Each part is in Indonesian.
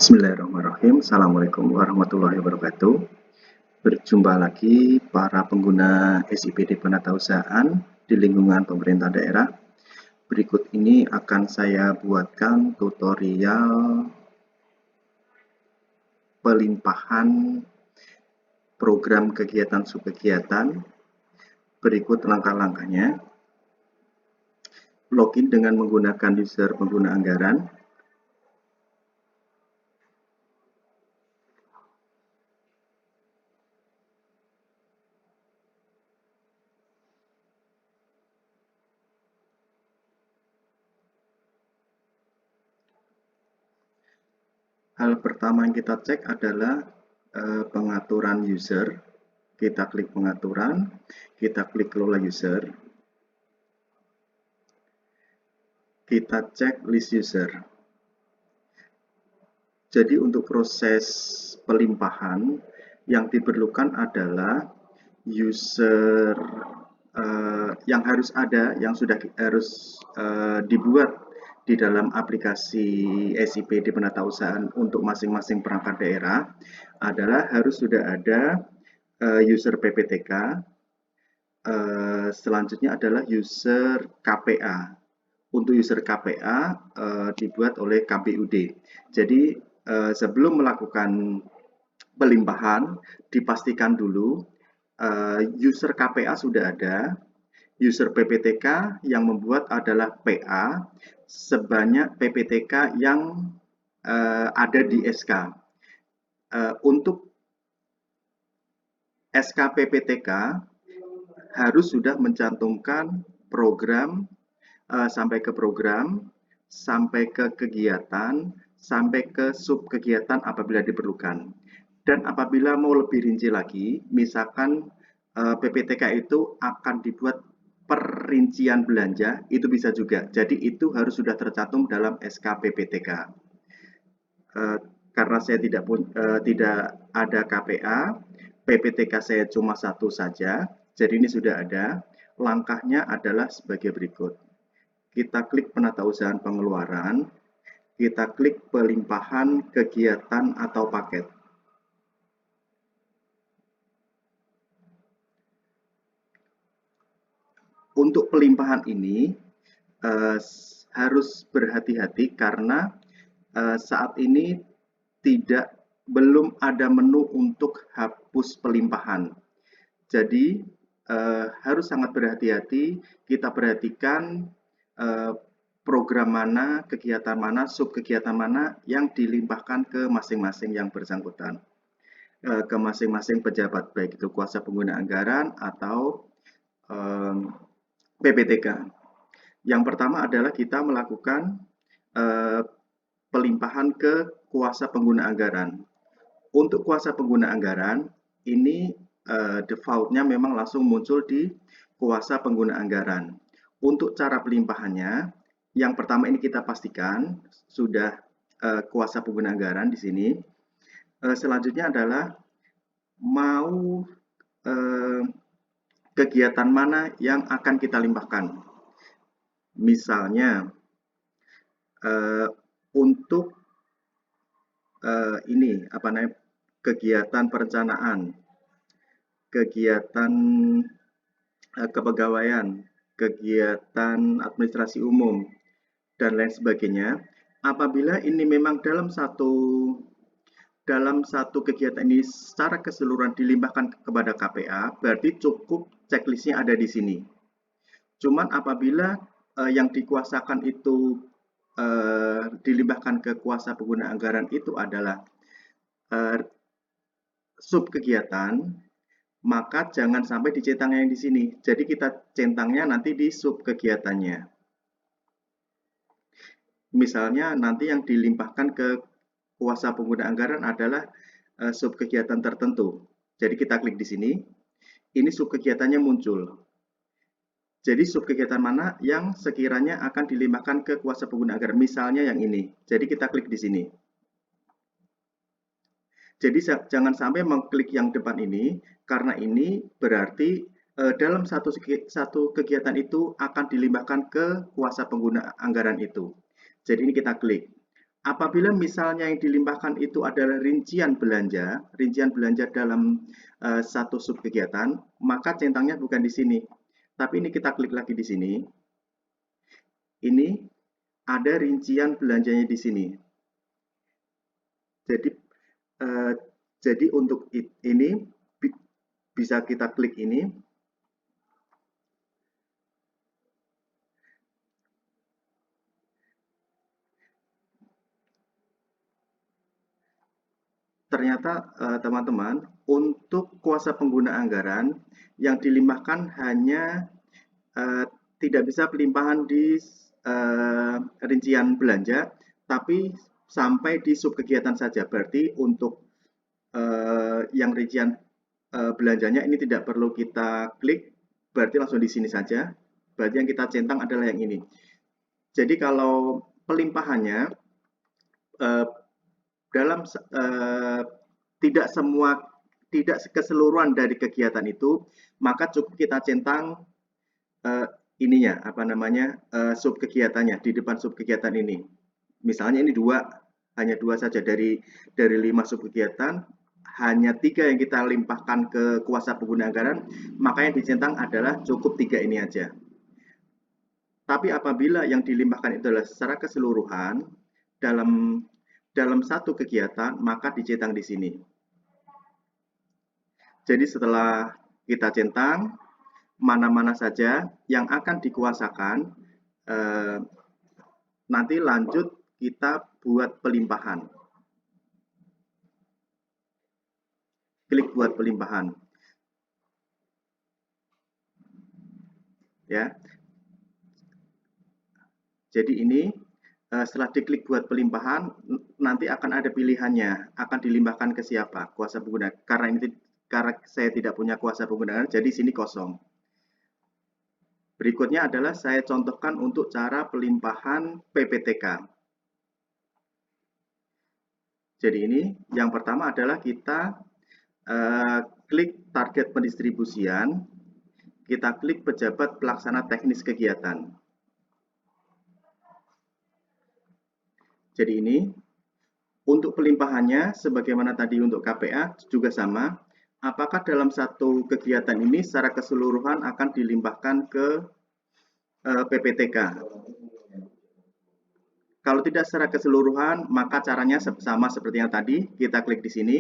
Bismillahirrahmanirrahim. Assalamualaikum warahmatullahi wabarakatuh. Berjumpa lagi para pengguna SIPD Penatausahaan di lingkungan pemerintah daerah. Berikut ini akan saya buatkan tutorial pelimpahan program kegiatan subkegiatan. Berikut langkah-langkahnya. Login dengan menggunakan user pengguna anggaran. Hal pertama yang kita cek adalah pengaturan user. Kita klik pengaturan, kita klik kelola user. Kita cek list user. Jadi untuk proses pelimpahan yang diperlukan adalah user yang harus ada, yang sudah harus dibuat di dalam aplikasi SIPD Penatausahaan untuk masing-masing perangkat daerah adalah harus sudah ada user PPTK, selanjutnya adalah user KPA. Untuk user KPA dibuat oleh KPUD. Jadi sebelum melakukan pelimpahan dipastikan dulu user KPA sudah ada, user PPTK yang membuat adalah PA sebanyak PPTK yang ada di SK. Untuk SK PPTK harus sudah mencantumkan program sampai ke program, sampai ke kegiatan, sampai ke subkegiatan apabila diperlukan. Dan apabila mau lebih rinci lagi, misalkan PPTK itu akan dibuat perincian belanja, itu bisa juga. Jadi itu harus sudah tercantum dalam SK PPTK. Karena saya tidak ada KPA, PPTK saya cuma satu saja, jadi ini sudah ada. Langkahnya adalah sebagai berikut. Kita klik penatausahaan pengeluaran, kita klik pelimpahan kegiatan atau paket. Untuk pelimpahan ini harus berhati-hati karena saat ini belum ada menu untuk hapus pelimpahan. Jadi harus sangat berhati-hati, kita perhatikan program mana, kegiatan mana, subkegiatan mana yang dilimpahkan ke masing-masing yang bersangkutan, ke masing-masing pejabat, baik itu kuasa pengguna anggaran atau PPTK. Yang pertama adalah kita melakukan pelimpahan ke kuasa pengguna anggaran. Untuk kuasa pengguna anggaran, ini defaultnya memang langsung muncul di kuasa pengguna anggaran. Untuk cara pelimpahannya, yang pertama ini kita pastikan sudah kuasa pengguna anggaran di sini. Selanjutnya adalah mau kegiatan mana yang akan kita limpahkan. Misalnya untuk ini kegiatan perencanaan, kegiatan kepegawaian, kegiatan administrasi umum, dan lain sebagainya. Apabila ini memang dalam satu kegiatan ini secara keseluruhan dilimpahkan kepada KPA, berarti cukup checklistnya ada di sini. Cuman apabila yang dikuasakan itu dilimpahkan ke kuasa pengguna anggaran itu adalah subkegiatan, maka jangan sampai dicentangnya yang di sini. Jadi kita centangnya nanti di subkegiatannya. Misalnya nanti yang dilimpahkan ke kuasa pengguna anggaran adalah subkegiatan tertentu. Jadi kita klik di sini, ini subkegiatannya muncul. Jadi subkegiatan mana yang sekiranya akan dilimpahkan ke kuasa pengguna anggaran, misalnya yang ini. Jadi kita klik di sini. Jadi jangan sampai mengklik yang depan ini, karena ini berarti dalam satu kegiatan itu akan dilimpahkan ke kuasa pengguna anggaran itu. Jadi ini kita klik. Apabila misalnya yang dilimpahkan itu adalah rincian belanja dalam satu sub kegiatan, maka centangnya bukan di sini. Tapi ini kita klik lagi di sini. Ini ada rincian belanjanya di sini. Jadi untuk ini bisa kita klik ini. Ternyata teman-teman, untuk kuasa pengguna anggaran yang dilimpahkan hanya tidak bisa pelimpahan di rincian belanja, tapi sampai di sub kegiatan saja. Berarti untuk yang rincian belanjanya ini tidak perlu kita klik, berarti langsung di sini saja. Berarti yang kita centang adalah yang ini. Jadi kalau pelimpahannya dalam tidak keseluruhan dari kegiatan itu, maka cukup kita centang ininya sub kegiatannya di depan sub kegiatan ini. Misalnya ini hanya dua saja dari 5 sub kegiatan, hanya 3 yang kita limpahkan ke kuasa pengguna anggaran, maka yang dicentang adalah cukup 3 ini aja. Tapi apabila yang dilimpahkan itu adalah secara keseluruhan dalam satu kegiatan, maka dicentang di sini. Jadi setelah kita centang mana-mana saja yang akan dikuasakan, nanti lanjut kita buat pelimpahan. Klik buat pelimpahan. Ya. Jadi ini setelah diklik buat pelimpahan, nanti akan ada pilihannya, akan dilimpahkan ke siapa, kuasa pengguna. Karena saya tidak punya kuasa pengguna, jadi sini kosong. Berikutnya adalah saya contohkan untuk cara pelimpahan PPTK. Jadi ini yang pertama adalah kita klik target pendistribusian, kita klik pejabat pelaksana teknis kegiatan. Jadi ini untuk pelimpahannya sebagaimana tadi untuk KPA juga sama. Apakah dalam satu kegiatan ini secara keseluruhan akan dilimpahkan ke PPTK? Kalau tidak secara keseluruhan, maka caranya sama seperti yang tadi. Kita klik di sini.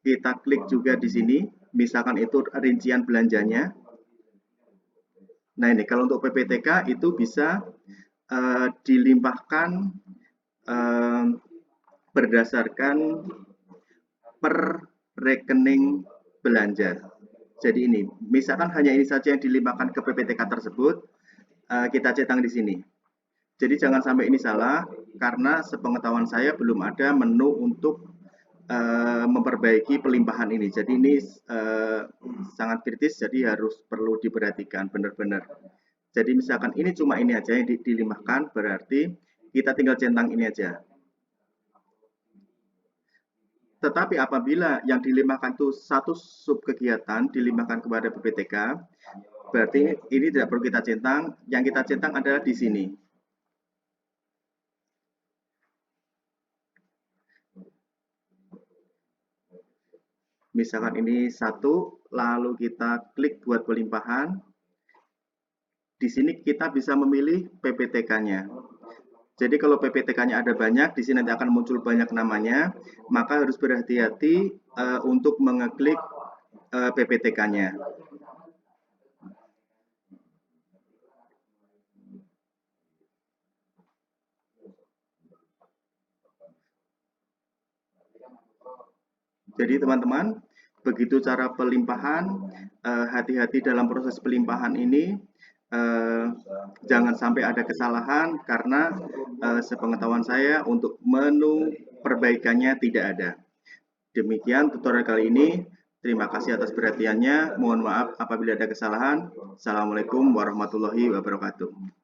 Kita klik juga di sini. Misalkan itu rincian belanjanya. Nah ini kalau untuk PPTK itu bisa dilimpahkan berdasarkan per rekening belanja. Jadi ini, misalkan hanya ini saja yang dilimpahkan ke PPTK tersebut, kita centang di sini. Jadi jangan sampai ini salah, karena sepengetahuan saya belum ada menu untuk memperbaiki pelimpahan ini. Jadi ini sangat kritis, jadi perlu diperhatikan benar-benar. Jadi misalkan ini cuma ini aja yang dilimpahkan, berarti kita tinggal centang ini aja. Tetapi apabila yang dilimpahkan itu satu sub kegiatan dilimpahkan kepada PPTK, berarti ini tidak perlu kita centang. Yang kita centang adalah di sini. Misalkan ini satu, lalu kita klik buat pelimpahan. Di sini kita bisa memilih PPTK-nya. Jadi kalau PPTK-nya ada banyak, di sini nanti akan muncul banyak namanya, maka harus berhati-hati untuk mengeklik PPTK-nya. Jadi teman-teman, begitu cara pelimpahan, hati-hati dalam proses pelimpahan ini. Jangan sampai ada kesalahan karena sepengetahuan saya untuk menu perbaikannya tidak ada. Demikian tutorial kali ini. Terima kasih atas perhatiannya. Mohon maaf apabila ada kesalahan. Assalamualaikum warahmatullahi wabarakatuh.